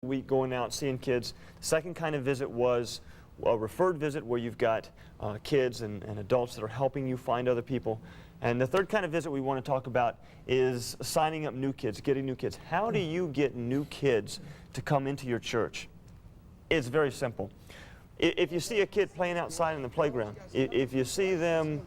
week going out seeing kids. The second kind of visit was a referred visit where you've got kids and adults that are helping you find other people. And the third kind of visit we want to talk about is signing up new kids, getting new kids. How do you get new kids to come into your church? It's very simple. If you see a kid playing outside in the playground, if you see them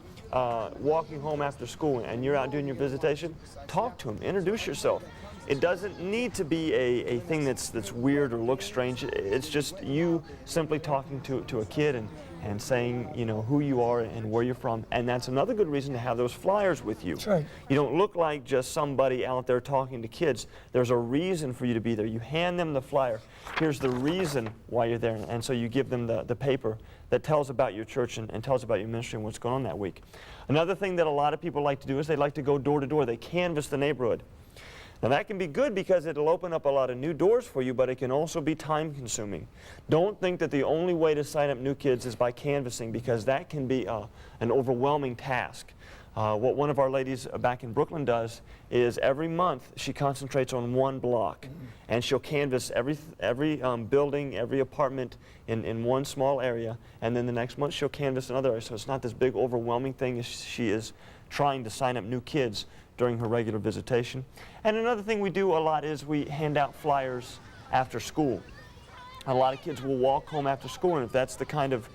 walking home after school and you're out doing your visitation, talk to them, introduce yourself. It doesn't need to be a thing that's weird or looks strange. It's just you simply talking to a kid and saying, you know, who you are and where you're from. And that's another good reason to have those flyers with you. That's right. You don't look like just somebody out there talking to kids. There's a reason for you to be there. You hand them the flyer. Here's the reason why you're there. And so you give them the paper that tells about your church and tells about your ministry and what's going on that week. Another thing that a lot of people like to do is they like to go door to door. They canvass the neighborhood. Now that can be good because it'll open up a lot of new doors for you, but it can also be time consuming. Don't think that the only way to sign up new kids is by canvassing, because that can be an overwhelming task. What one of our ladies back in Brooklyn does is every month she concentrates on one block, and she'll canvass every building, every apartment in one small area, and then the next month she'll canvass another area. So it's not this big overwhelming thing as she is trying to sign up new kids during her regular visitation. And another thing we do a lot is we hand out flyers after school. A lot of kids will walk home after school, and if that's the kind of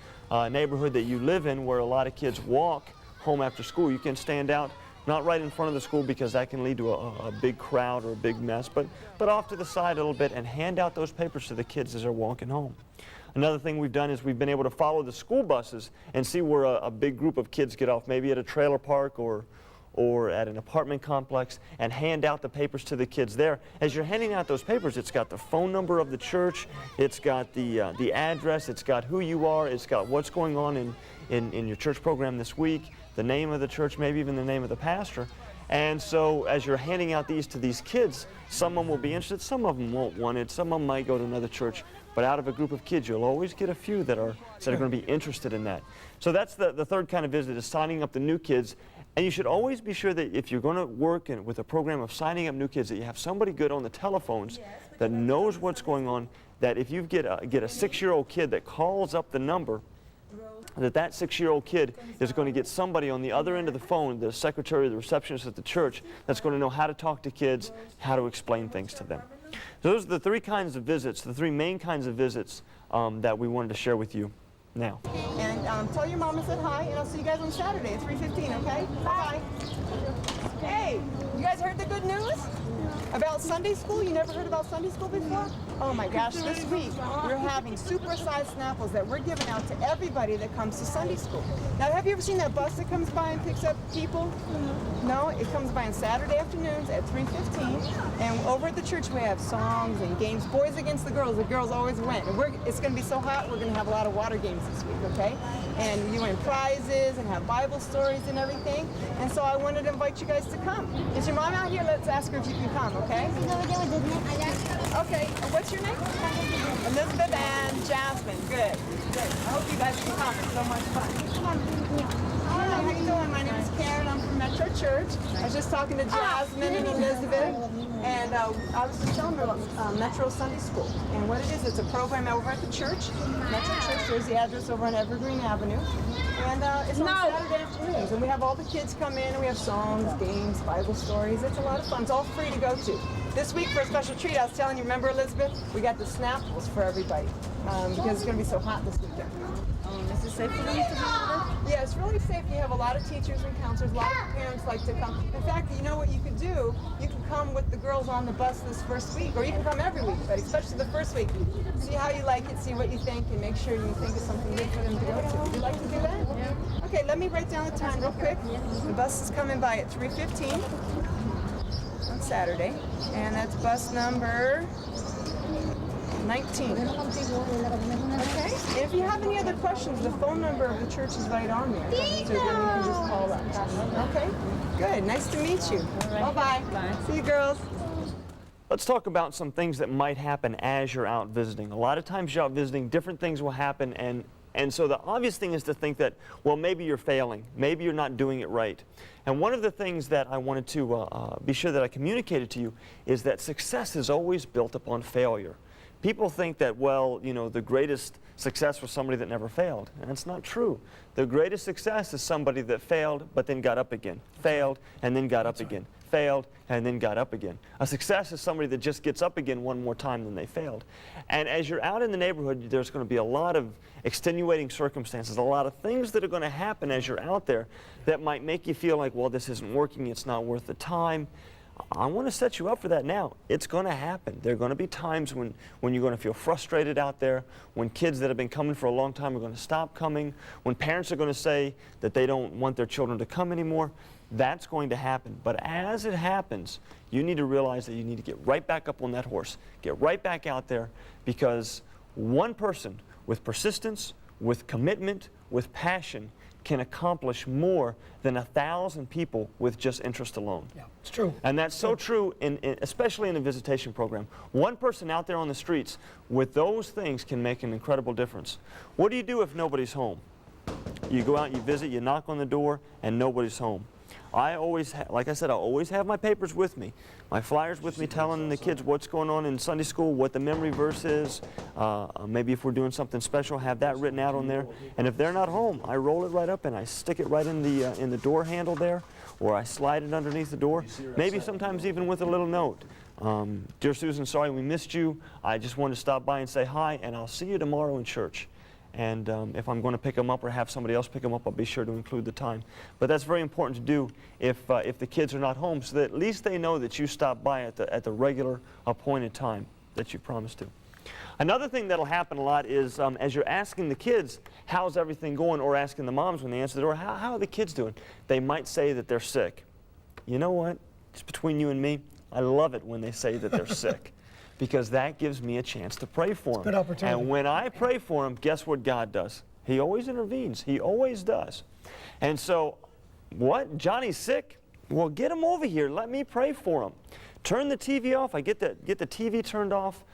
neighborhood that you live in where a lot of kids walk home after school, you can stand out, not right in front of the school because that can lead to a big crowd or a big mess, but off to the side a little bit and hand out those papers to the kids as they're walking home. Another thing we've done is we've been able to follow the school buses and see where a big group of kids get off, maybe at a trailer park or at an apartment complex, and hand out the papers to the kids there. As you're handing out those papers, it's got the phone number of the church, it's got the address, it's got who you are, it's got what's going on in your church program this week, the name of the church, maybe even the name of the pastor. And so as you're handing out these to these kids, some of them will be interested, some of them won't want it, some of them might go to another church, but out of a group of kids, you'll always get a few that are going to be interested in that. So that's the third kind of visit, is signing up the new kids. And you should always be sure that if you're going to work with a program of signing up new kids, that you have somebody good on the telephones that knows what's going on, that if you get a 6-year-old kid that calls up the number, that 6-year-old kid is going to get somebody on the other end of the phone, the secretary, the receptionist at the church, that's going to know how to talk to kids, how to explain things to them. So those are the three kinds of visits, the three main kinds of visits that we wanted to share with you now. And tell your mom I said hi, and I'll see you guys on Saturday at 3:15, okay? Bye. Hey, you guys heard the good news about Sunday school? You never heard about Sunday school before? Oh my gosh, this week we're having supersized Snapples that we're giving out to everybody that comes to Sunday school. Now, have you ever seen that bus that comes by and picks up people? No, it comes by on Saturday afternoons at 3:15, and over at the church we have songs and games, boys against the girls. The girls always win. And it's going to be so hot, we're going to have a lot of water games this week, okay? And you win prizes and have Bible stories and everything. And so I wanted to invite you guys to come. Is your mom out here? Let's ask her if you can come, okay? Okay, what's your name? Elizabeth and Jasmine. Good, good. I hope you guys can come. It's so much fun. Hi, how you doing? My name is Karen. I'm from Metro Church. I was just talking to Jasmine and Elizabeth, and I was just telling them about Metro Sunday School. And what it is, it's a program over at the church. Metro Church, there's the address over on Evergreen Avenue. And it's on Saturday afternoons. And we have all the kids come in, and we have songs, games, Bible stories. It's a lot of fun. It's all free to go to. This week, for a special treat, I was telling you, remember, Elizabeth? We got the Snapples for everybody because it's going to be so hot this weekend. Is it safe for them to be over? Yeah, it's really safe. You have a lot of teachers and counselors. A lot of parents like to come. In fact, you know what you can do? You can come with the girls on the bus this first week, or you can come every week, but especially the first week. See how you like it, see what you think, and make sure you think of something good for them to go to. Would you like to do that? Yeah. Okay, let me write down the time real quick. The bus is coming by at 3:15 on Saturday, and that's bus number 19. Okay? And if you have any other questions, the phone number of the church is right on there. So again, you can just call up. Okay? Good. Nice to meet you. Bye-bye. Bye. See you, girls. Let's talk about some things that might happen as you're out visiting. A lot of times you're out visiting, different things will happen, and so the obvious thing is to think that, well, maybe you're failing, maybe you're not doing it right. And one of the things that I wanted to be sure that I communicated to you is that success is always built upon failure. People think that, well, you know, the greatest success was somebody that never failed. And that's not true. The greatest success is somebody that failed but then got up again. Failed and then got up again. Failed and then got up again. A success is somebody that just gets up again one more time than they failed. And as you're out in the neighborhood, there's going to be a lot of extenuating circumstances, a lot of things that are going to happen as you're out there that might make you feel like, well, this isn't working, it's not worth the time. I want to set you up for that now. It's going to happen. There are going to be times when you're going to feel frustrated out there, when kids that have been coming for a long time are going to stop coming, when parents are going to say that they don't want their children to come anymore. That's going to happen. But as it happens, you need to realize that you need to get right back up on that horse, get right back out there, because one person with persistence, with commitment, with passion can accomplish more than 1,000 people with just interest alone. Yeah, it's true. And that's so true, especially in the visitation program. One person out there on the streets with those things can make an incredible difference. What do you do if nobody's home? You go out, you visit, you knock on the door, and nobody's home. I always, like I said, I always have my papers with me, my flyers with me telling the kids what's going on in Sunday school, what the memory verse is. Maybe if we're doing something special, have that written out on there. And if they're not home, I roll it right up and I stick it right in the door handle there, or I slide it underneath the door, maybe sometimes even with a little note. Dear Susan, sorry we missed you. I just wanted to stop by and say hi, and I'll see you tomorrow in church. And if I'm going to pick them up or have somebody else pick them up, I'll be sure to include the time. But that's very important to do if the kids are not home, so that at least they know that you stopped by at the regular appointed time that you promised to. Another thing that'll happen a lot is as you're asking the kids, how's everything going, or asking the moms when they answer the door, how are the kids doing? They might say that they're sick. You know what? It's between you and me. I love it when they say that they're sick, because that gives me a chance to pray for them. Good opportunity. And when I pray for them, guess what God does? He always intervenes. He always does. And so, what? Johnny's sick? Well, get him over here. Let me pray for him. Turn the TV off. I get the TV turned off.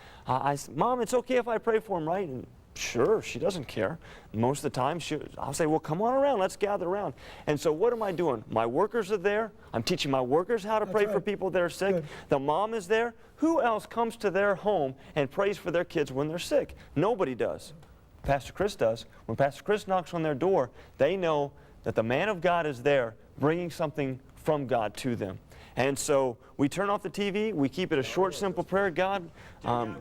Mom, it's okay if I pray for him, right? And sure, she doesn't care. Most of the time, I'll say, well, come on around. Let's gather around. And so what am I doing? My workers are there. I'm teaching my workers how to pray for people that are sick. Good. The mom is there. Who else comes to their home and prays for their kids when they're sick? Nobody does. Pastor Chris does. When Pastor Chris knocks on their door, they know that the man of God is there bringing something from God to them. And so we turn off the TV. We keep it a short, simple prayer. God,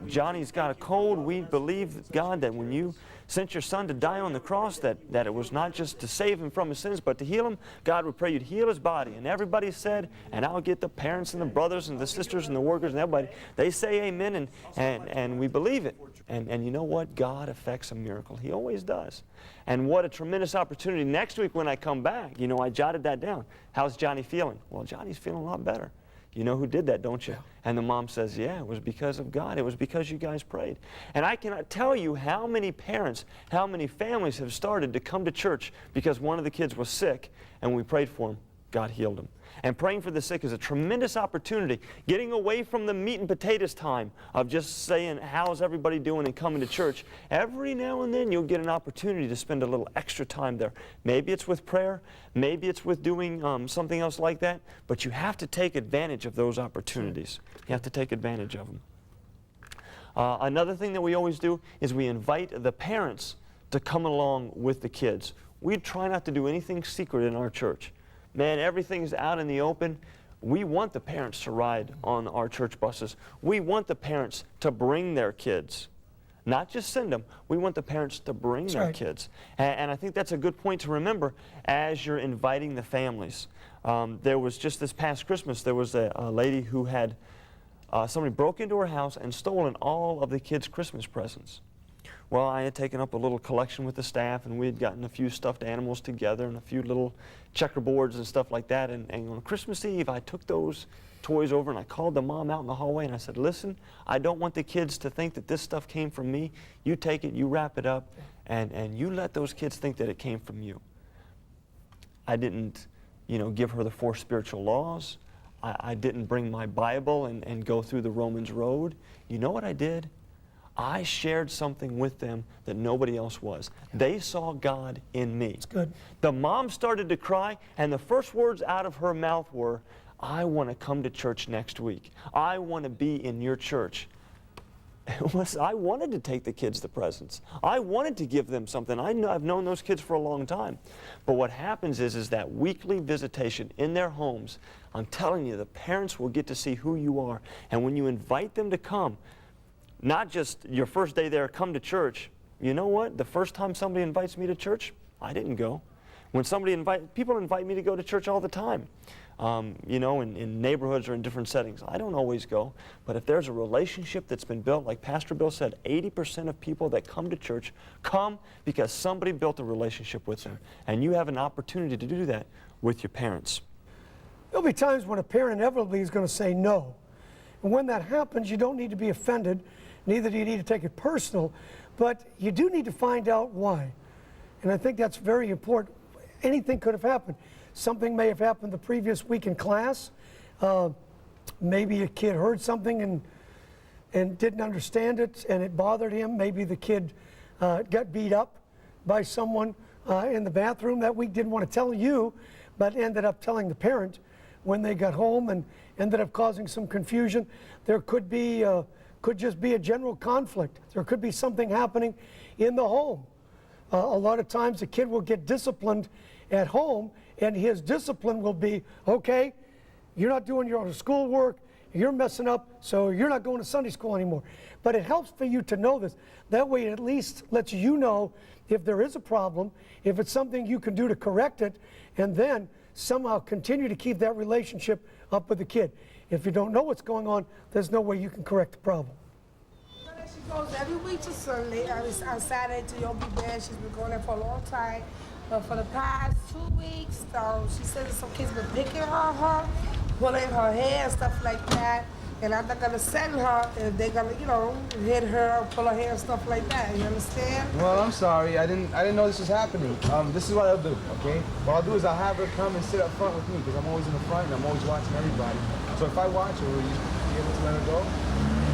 Johnny's got a cold. We believe, God, that when you sent your son to die on the cross, that it was not just to save him from his sins, but to heal him. God, we pray you'd heal his body. And everybody said, and I'll get the parents and the brothers and the sisters and the workers and everybody, they say amen, and we believe it. And you know what? God effects a miracle. He always does. And what a tremendous opportunity. Next week when I come back, you know, I jotted that down. How's Johnny feeling? Well, Johnny's feeling a lot better. You know who did that, don't you? Yeah. And the mom says, yeah, it was because of God. It was because you guys prayed. And I cannot tell you how many parents, how many families have started to come to church because one of the kids was sick, and we prayed for him. God healed him. And praying for the sick is a tremendous opportunity. Getting away from the meat and potatoes time of just saying, how's everybody doing, and coming to church. Every now and then you'll get an opportunity to spend a little extra time there. Maybe it's with prayer. Maybe it's with doing something else like that. But you have to take advantage of those opportunities. You have to take advantage of them. Another thing that we always do is we invite the parents to come along with the kids. We try not to do anything secret in our church. Man, everything's out in the open. We want the parents to ride on our church buses. We want the parents to bring their kids. Not just send them. We want the parents to bring their kids. And I think that's a good point to remember as you're inviting the families. There was just this past Christmas, there was a lady who had, somebody broke into her house and stolen all of the kids' Christmas presents. Well, I had taken up a little collection with the staff, and we had gotten a few stuffed animals together and a few little checkerboards and stuff like that. And on Christmas Eve, I took those toys over and I called the mom out in the hallway and I said, listen, I don't want the kids to think that this stuff came from me. You take it, you wrap it up, and you let those kids think that it came from you. I didn't, give her the 4 spiritual laws. I didn't bring my Bible and go through the Romans road. You know what I did? I shared something with them that nobody else was. They saw God in me. That's good. The mom started to cry, and the first words out of her mouth were, I want to come to church next week. I want to be in your church. I wanted to take the kids the presents. I wanted to give them something. I've known those kids for a long time. But what happens is that weekly visitation in their homes, I'm telling you, the parents will get to see who you are. And when you invite them to come, not just your first day there, come to church. You know what? The first time somebody invites me to church, I didn't go. When people invite me to go to church all the time. You know, in neighborhoods or in different settings. I don't always go, but if there's a relationship that's been built, like Pastor Bill said, 80% of people that come to church come because somebody built a relationship with them, and you have an opportunity to do that with your parents. There'll be times when a parent inevitably is going to say no, and when that happens, you don't need to be offended, neither do you need to take it personal, but you do need to find out why, and I think that's very important. Anything could have happened. Something may have happened the previous week in class. Maybe a kid heard something and didn't understand it and it bothered him. Maybe the kid got beat up by someone in the bathroom that week, didn't want to tell you, but ended up telling the parent when they got home and ended up causing some confusion. There could just be a general conflict. There could be something happening in the home. A lot of times the kid will get disciplined at home, and his discipline will be, okay, you're not doing your schoolwork, you're messing up, so you're not going to Sunday school anymore. But it helps for you to know this. That way it at least lets you know if there is a problem, if it's something you can do to correct it, and then somehow continue to keep that relationship up with the kid. If you don't know what's going on, there's no way you can correct the problem. She goes every week to Sunday, on Saturday to Yogi Bear. She's been going there for a long time. But for the past 2 weeks, she says that some kids been picking on her, pulling her hair and stuff like that. And I'm not gonna send her if they're gonna, you know, hit her or pull her hair and stuff like that. You understand? Well, I'm sorry. I didn't know this was happening. This is what I'll do, okay? What I'll do is I'll have her come and sit up front with me because I'm always in the front and I'm always watching everybody. So if I watch her, will you be able to let her go?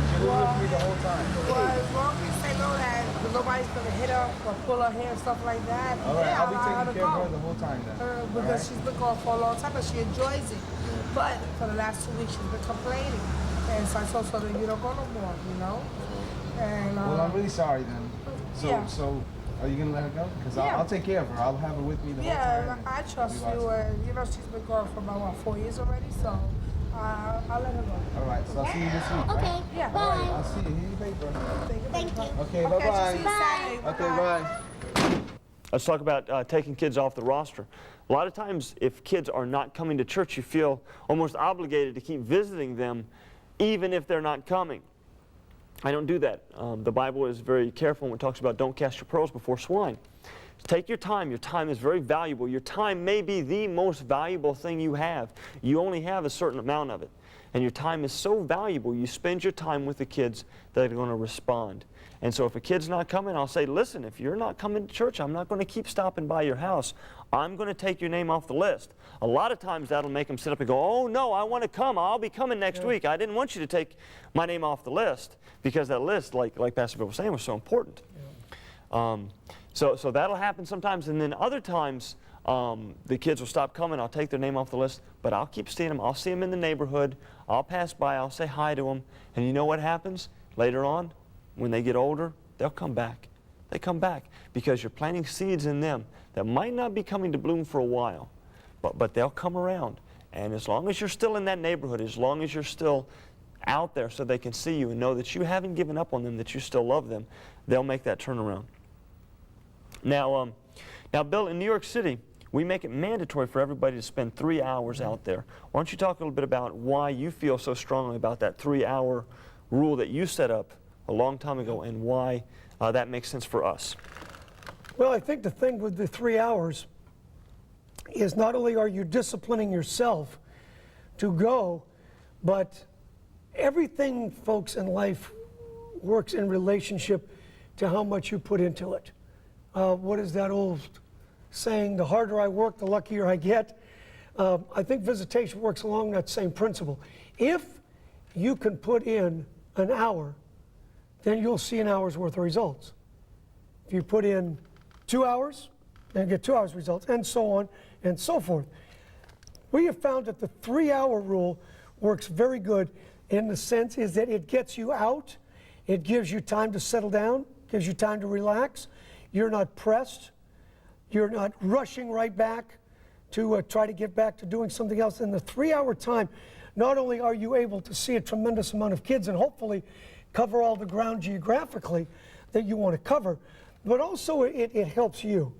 She'll be with me the whole time. Well, as long as they know that nobody's gonna hit her or pull her hair and stuff like that, All right, yeah, I'll be allow her to taking care of go. her the whole time then. Because she's been going for a long time and she enjoys it. But for the last 2 weeks, she's been complaining. And so I told her that you don't go no more, you know? And, Well, I'm really sorry then. So, yeah. so are you gonna let her go? Because Yeah. I'll take care of her. I'll have her with me the whole time. yeah, I trust you. And, you know, she's been going for about, what, 4 years already? So I'll let her go. All right, so I'll see you this week, Okay. right? Yeah. All right, Bye. I'll see you. Here's your paper. Thank you. Okay, Okay, bye-bye. see you Saturday. Okay, bye. Let's talk about taking kids off the roster. A lot of times, if kids are not coming to church, you feel almost obligated to keep visiting them, even if they're not coming. I don't do that. The Bible is very careful when it talks about don't cast your pearls before swine. Take your time. Your time is very valuable. Your time may be the most valuable thing you have. You only have a certain amount of it. And your time is so valuable, you spend your time with the kids that are going to respond. And so if a kid's not coming, I'll say, listen, if you're not coming to church, I'm not going to keep stopping by your house. I'm going to take your name off the list. A lot of times that'll make them sit up and go, oh no, I want to come. I'll be coming next week. I didn't want you to take my name off the list, because that list, like Pastor Bill was saying, was so important. So that'll happen sometimes, and then other times the kids will stop coming. I'll take their name off the list, but I'll keep seeing them. I'll see them in the neighborhood. I'll pass by. I'll say hi to them. And you know what happens? Later on, when they get older, they'll come back. They come back because you're planting seeds in them that might not be coming to bloom for a while, but they'll come around. And as long as you're still in that neighborhood, as long as you're still out there so they can see you and know that you haven't given up on them, that you still love them, they'll make that turnaround. Now, Bill, in New York City, we make it mandatory for everybody to spend 3 hours out there. Why don't you talk a little bit about why you feel so strongly about that 3-hour rule that you set up a long time ago, and why that makes sense for us? Well, I think the thing with the 3 hours is not only are you disciplining yourself to go, but everything, folks, in life works in relationship to how much you put into it. What is that old saying? The harder I work, the luckier I get. I think visitation works along that same principle. If you can put in an hour, then you'll see an hour's worth of results. If you put in 2 hours, then you get 2 hours results, and so on and so forth. We have found that the 3-hour rule works very good in the sense is that it gets you out It gives you time to settle down, gives you time to relax. You're not pressed. You're not rushing right back to try to get back to doing something else. In the 3-hour time, not only are you able to see a tremendous amount of kids and hopefully cover all the ground geographically that you want to cover, but also it helps you.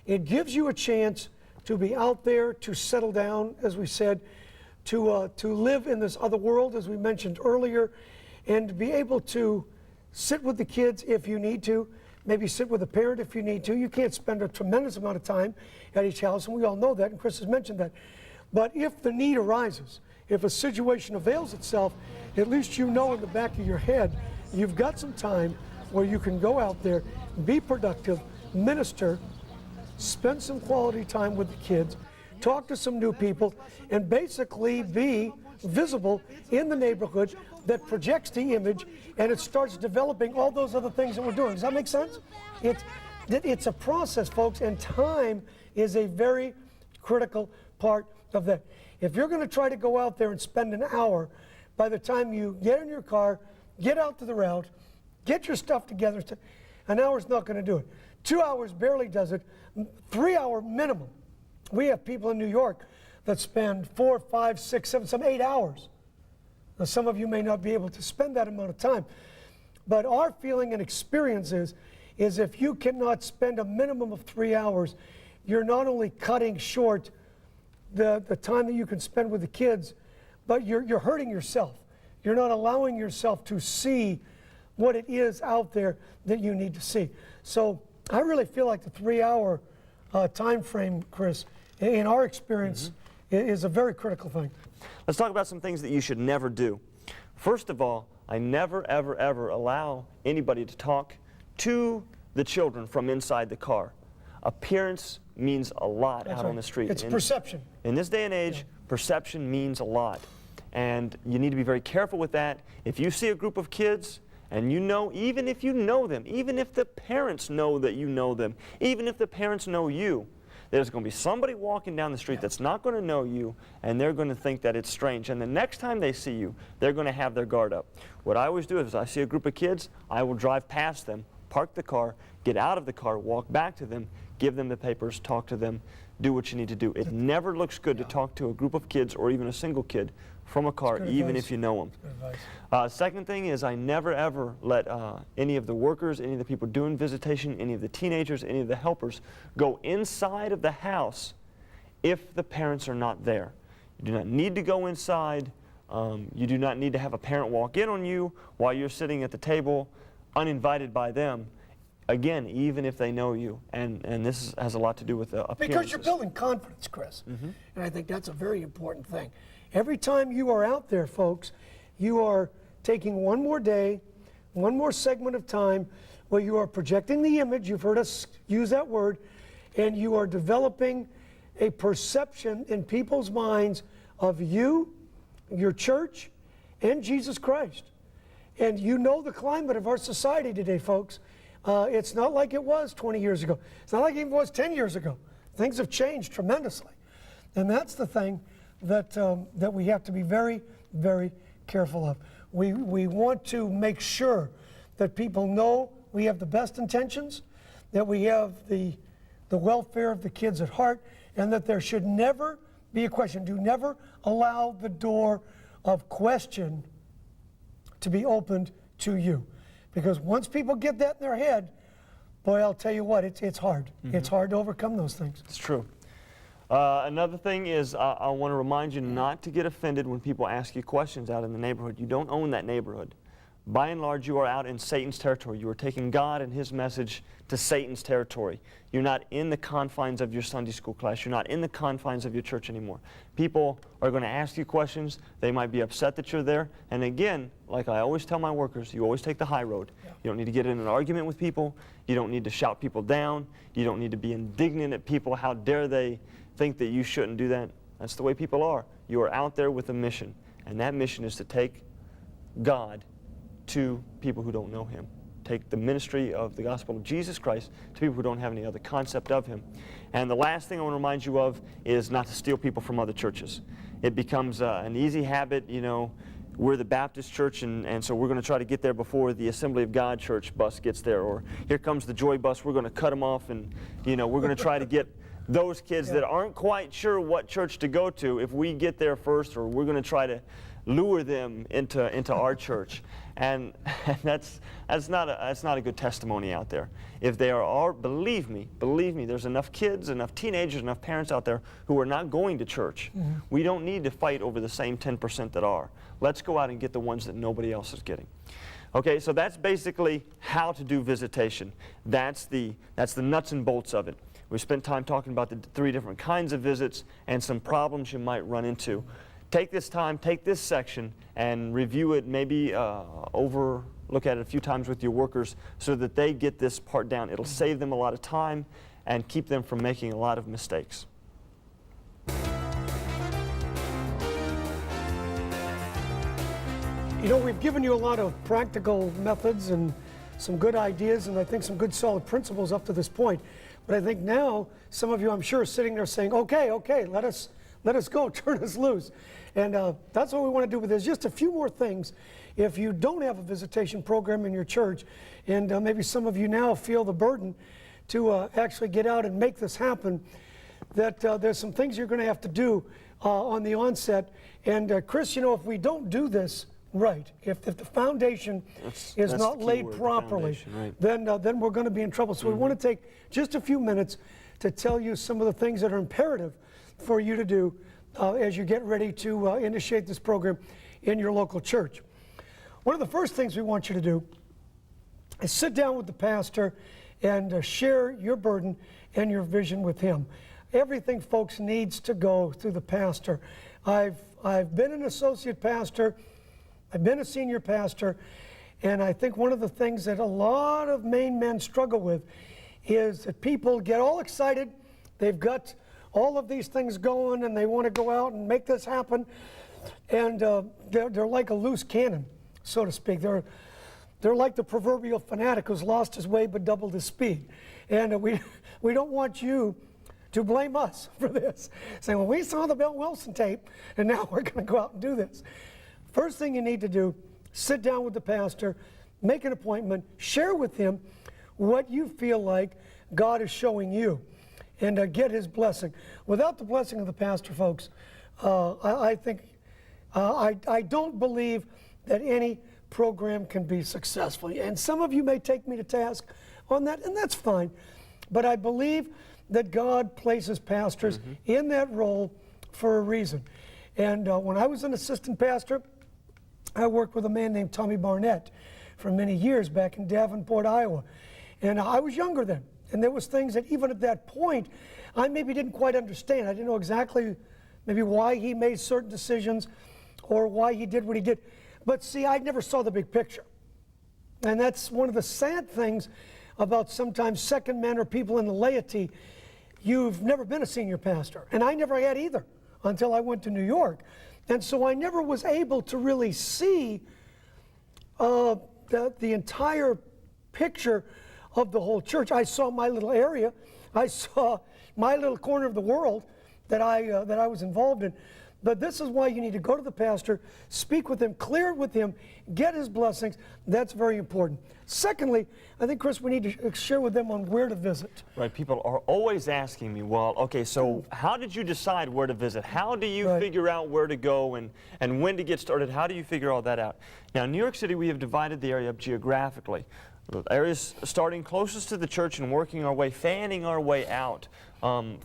It gives you a chance to be out there, to settle down, as we said, to live in this other world, as we mentioned earlier, and to be able to sit with the kids if you need to, maybe sit with a parent if you need to. You can't spend a tremendous amount of time at each house, and we all know that, and Chris has mentioned that. But if the need arises, if a situation avails itself, at least you know in the back of your head, you've got some time where you can go out there, be productive, minister, spend some quality time with the kids, talk to some new people, and basically be visible in the neighborhood that projects the image, and it starts developing all those other things that we're doing. Does that make sense? It's a process, folks, and time is a very critical part of that. If you're going to try to go out there and spend an hour, by the time you get in your car, get out to the route, get your stuff together, an hour's not going to do it. 2 hours barely does it. 3-hour minimum. We have people in New York that spend 4, 5, 6, 7, some 8 hours. Now, some of you may not be able to spend that amount of time, but our feeling and experience is if you cannot spend a minimum of 3 hours, you're not only cutting short the time that you can spend with the kids, but you're hurting yourself. You're not allowing yourself to see what it is out there that you need to see. So I really feel like the 3-hour time frame, Chris, in our experience, is a very critical thing. Let's talk about some things that you should never do. First of all, I never, ever, ever allow anybody to talk to the children from inside the car. Appearance means a lot out on the street. It's perception. In this day and age, perception means a lot. And you need to be very careful with that. If you see a group of kids, and you know, even if you know them, even if the parents know that you know them, even if the parents know you, there's going to be somebody walking down the street that's not going to know you, and they're going to think that it's strange. And the next time they see you, they're going to have their guard up. What I always do is I see a group of kids, I will drive past them, park the car, get out of the car, walk back to them, give them the papers, talk to them, do what you need to do. It never looks good to talk to a group of kids or even a single kid from a car, even if you know them. Second thing is I never ever let any of the workers, any of the people doing visitation, any of the teenagers, any of the helpers go inside of the house if the parents are not there. You do not need to go inside. You do not need to have a parent walk in on you while you're sitting at the table uninvited by them. Again, even if they know you, and this has a lot to do with appearances. Because you're building confidence, Chris, and I think that's a very important thing. Every time you are out there, folks, you are taking one more day, one more segment of time where you are projecting the image, you've heard us use that word, and you are developing a perception in people's minds of you, your church, and Jesus Christ. And you know the climate of our society today, folks. It's not like it was 20 years ago. It's not like it was 10 years ago. Things have changed tremendously. And that's the thing that we have to be very, very careful of. We want to make sure that people know we have the best intentions, that we have the welfare of the kids at heart, and that there should never be a question. Do never allow the door of question to be opened to you. Because once people get that in their head, boy, I'll tell you what, it's hard. It's hard to overcome those things. It's true. Another thing is I want to remind you not to get offended when people ask you questions out in the neighborhood. You don't own that neighborhood. By and large, you are out in Satan's territory. You are taking God and His message to Satan's territory. You're not in the confines of your Sunday school class. You're not in the confines of your church anymore. People are going to ask you questions. They might be upset that you're there. And again, like I always tell my workers, you always take the high road. You don't need to get in an argument with people. You don't need to shout people down. You don't need to be indignant at people. How dare they think that you shouldn't do that? That's the way people are. You are out there with a mission, and that mission is to take God to people who don't know Him. Take the ministry of the gospel of Jesus Christ to people who don't have any other concept of Him. And the last thing I want to remind you of is not to steal people from other churches. It becomes an easy habit, you know. we're the Baptist church, and so we're going to try to get there before the Assembly of God church bus gets there. Or here comes the Joy bus, we're going to cut them off, and we're going to try to get those kids that aren't quite sure what church to go to, if we get there first, or we're going to try to lure them into our church. And that's not a good testimony out there. If they are, believe me, there's enough kids, enough teenagers, enough parents out there who are not going to church. We don't need to fight over the same 10% that are. Let's go out and get the ones that nobody else is getting. Okay, so that's basically how to do visitation. That's the nuts and bolts of it. We spent time talking about the 3 different kinds of visits and some problems you might run into. Take this time, take this section, and review it, maybe look at it a few times with your workers so that they get this part down. It'll save them a lot of time and keep them from making a lot of mistakes. We've given you a lot of practical methods and some good ideas, and I think some good solid principles up to this point. But I think now some of you, I'm sure, are sitting there saying, okay, let us go, turn us loose. And that's what we want to do with this. Just a few more things. If you don't have a visitation program in your church, and maybe some of you now feel the burden to actually get out and make this happen, that there's some things you're going to have to do on the onset. And Chris, if we don't do this right, if the foundation is not laid properly, right, then we're going to be in trouble. So we want to take just a few minutes to tell you some of the things that are imperative for you to do as you get ready to initiate this program in your local church. One of the first things we want you to do is sit down with the pastor and share your burden and your vision with him. Everything, folks, needs to go through the pastor. I've been an associate pastor, I've been a senior pastor, and I think one of the things that a lot of Maine men struggle with is that people get all excited. They've got all of these things going, and they want to go out and make this happen. And they're like a loose cannon, so to speak. They're like the proverbial fanatic who's lost his way but doubled his speed. And we don't want you to blame us for this. Saying, well, we saw the Bill Wilson tape, and now we're going to go out and do this. First thing you need to do, sit down with the pastor, make an appointment, share with him what you feel like God is showing you, and get his blessing. Without the blessing of the pastor, folks, I don't believe that any program can be successful. And some of you may take me to task on that, and that's fine. But I believe that God places pastors in that role for a reason. And when I was an assistant pastor, I worked with a man named Tommy Barnett for many years back in Davenport, Iowa. And I was younger then. And there was things that even at that point, I maybe didn't quite understand. I didn't know exactly maybe why he made certain decisions or why he did what he did. But see, I never saw the big picture. And that's one of the sad things about sometimes second men or people in the laity. You've never been a senior pastor. And I never had either until I went to New York. And so I never was able to really see the entire picture of the whole church. I saw my little area. I saw my little corner of the world that I was involved in. But this is why you need to go to the pastor, speak with him, clear it with him, get his blessings. That's very important. Secondly, I think, Chris, we need to share with them on where to visit. Right, people are always asking me, well, okay, so how did you decide where to visit? How do you figure out where to go and when to get started? How do you figure all that out? Now, in New York City, we have divided the area up geographically. The areas starting closest to the church and working our way, fanning our way out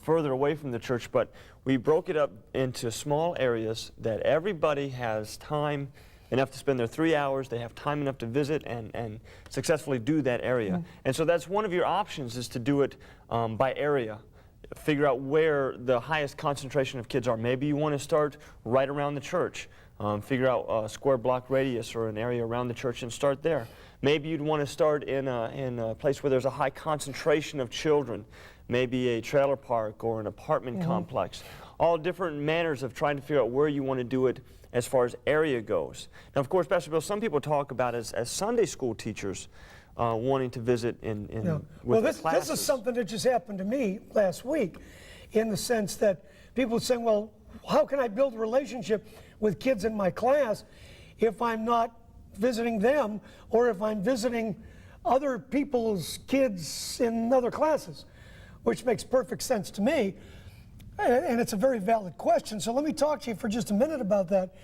further away from the church, but we broke it up into small areas that everybody has time enough to spend their 3 hours, they have time enough to visit and successfully do that area. And so that's one of your options, is to do it by area. Figure out where the highest concentration of kids are. Maybe you want to start right around the church. Figure out a square block radius or an area around the church and start there. Maybe you'd want to start in a place where there's a high concentration of children, maybe a trailer park or an apartment complex. All different manners of trying to figure out where you want to do it as far as area goes. Now, of course, Pastor Bill, some people talk about as Sunday school teachers wanting to visit with well, their classes. This is something that just happened to me last week, in the sense that people are saying, well, how can I build a relationship with kids in my class if I'm not visiting them or if I'm visiting other people's kids in other classes, which makes perfect sense to me. And it's a very valid question. So let me talk to you for just a minute about that.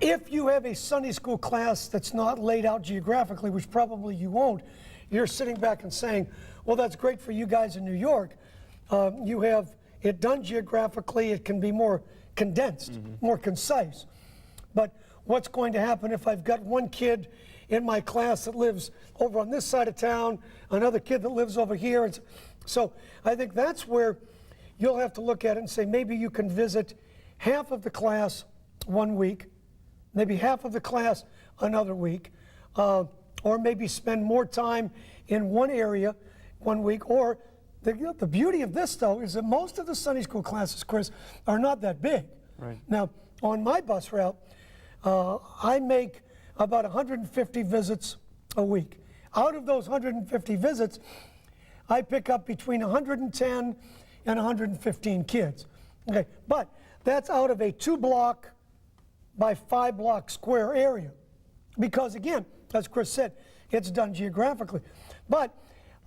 If you have a Sunday school class that's not laid out geographically, which probably you won't, you're sitting back and saying, well, that's great for you guys in New York. You have it done geographically, it can be more condensed, more concise. But what's going to happen if I've got one kid in my class that lives over on this side of town, another kid that lives over here? And so I think that's where you'll have to look at it and say, maybe you can visit half of the class one week, maybe half of the class another week, or maybe spend more time in one area one week. Or the beauty of this, though, is that most of the Sunday school classes, Chris, are not that big. Right. Now, on my bus route, I make about 150 visits a week. Out of those 150 visits, I pick up between 110 and 115 kids. Okay, but that's out of a 2-block by 5-block square area. Because again, as Chris said, it's done geographically. But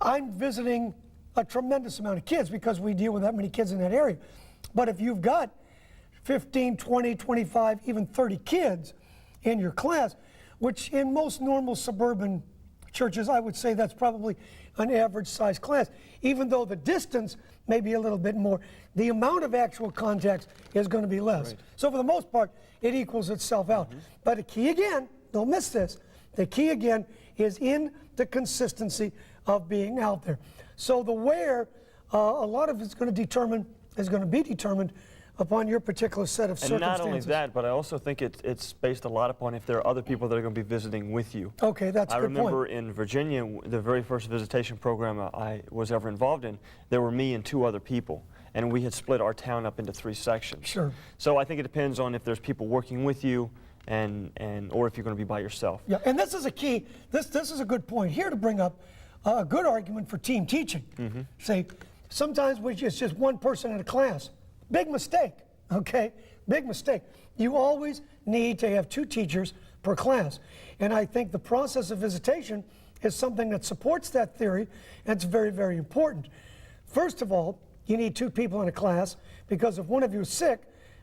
I'm visiting a tremendous amount of kids because we deal with that many kids in that area. But if you've got 15, 20, 25, even 30 kids in your class, which in most normal suburban churches, I would say that's probably an average size class. Even though the distance may be a little bit more, the amount of actual contact is going to be less. Right. So for the most part, it equals itself out. But the key again, don't miss this, the key again is in the consistency of being out there. So the where, a lot of it's going to be determined upon your particular set of And circumstances. not only that, but I also think it's based a lot upon if there are other people that are going to be visiting with you. Okay, that's a I good point. remember in Virginia, the very first visitation program I was ever involved in, there were me and 2 other people, and we had split our town up into 3 sections. Sure. So I think it depends on if there's people working with you, or if you're going to be by yourself. Yeah, and this is a key, this is a good point here to bring up a good argument for team teaching. Say, sometimes it's just one person in a class. Big mistake, okay? Big mistake. You always need to have 2 teachers per class. And I think the process of visitation is something that supports that theory, and it's very, very important. First of all, you need 2 people in a class because if one of you is sick,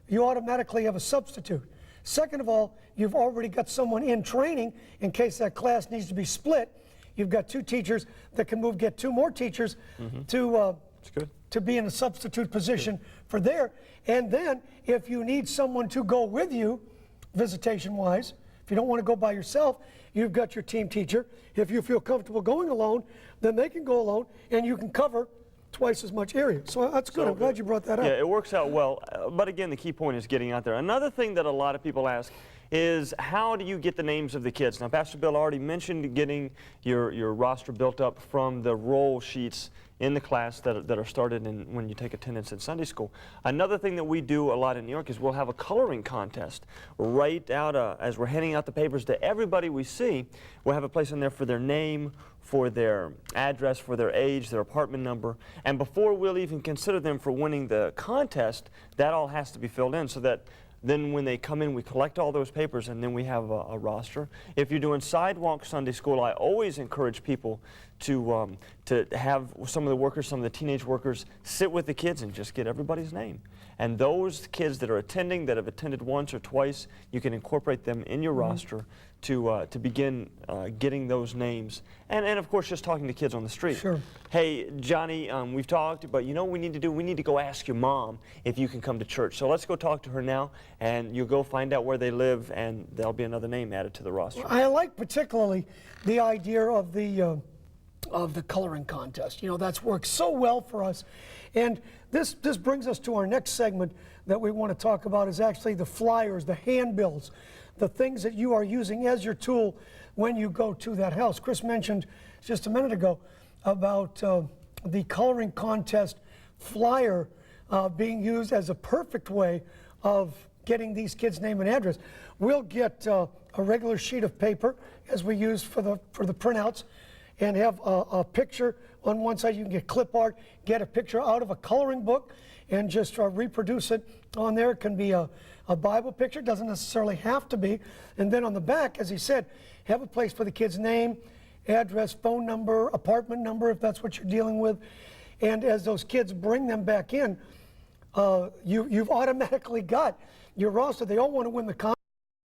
you automatically have a substitute. Second of all, you've already got someone in training in case that class needs to be split. You've got 2 teachers that can get 2 more teachers to be in a substitute position for there. And then if you need someone to go with you, visitation-wise, if you don't want to go by yourself, you've got your team teacher. If you feel comfortable going alone, then they can go alone and you can cover twice as much area. So that's good. I'm glad you brought that up. Yeah, it works out well. But again, the key point is getting out there. Another thing that a lot of people ask is, how do you get the names of the kids? Now, Pastor Bill already mentioned getting your roster built up from the roll sheets in the class that are started when you take attendance in Sunday school. Another thing that we do a lot in New York is we'll have a coloring contest. Right out, as we're handing out the papers to everybody we see, we'll have a place in there for their name, for their address, for their age, their apartment number. And before we'll even consider them for winning the contest, that all has to be filled in so that then when they come in, we collect all those papers and then we have a roster. If you're doing Sidewalk Sunday School, I always encourage people to have some of the workers, some of the teenage workers, sit with the kids and just get everybody's name. And those kids that are attending, that have attended once or twice, you can incorporate them in your roster to begin getting those names. And of course, just talking to kids on the street. Sure. Hey, Johnny, we've talked, but you know what we need to do? We need to go ask your mom if you can come to church. So let's go talk to her now, and you'll go find out where they live, and there'll be another name added to the roster. I like particularly the idea of the coloring contest. You know, that's worked so well for us. And this brings us to our next segment that we want to talk about, is actually the flyers, the handbills, the things that you are using as your tool when you go to that house. Chris mentioned just a minute ago about the coloring contest flyer being used as a perfect way of getting these kids' name and address. We'll get a regular sheet of paper, as we use for the printouts, and have a picture on one side. You can get clip art, get a picture out of a coloring book, and just reproduce it on there. It can be a a Bible picture, doesn't necessarily have to be. And then on the back, as he said, have a place for the kid's name, address, phone number, apartment number, if that's what you're dealing with. And as those kids bring them back in, you've automatically got your roster. They all want to win the contest.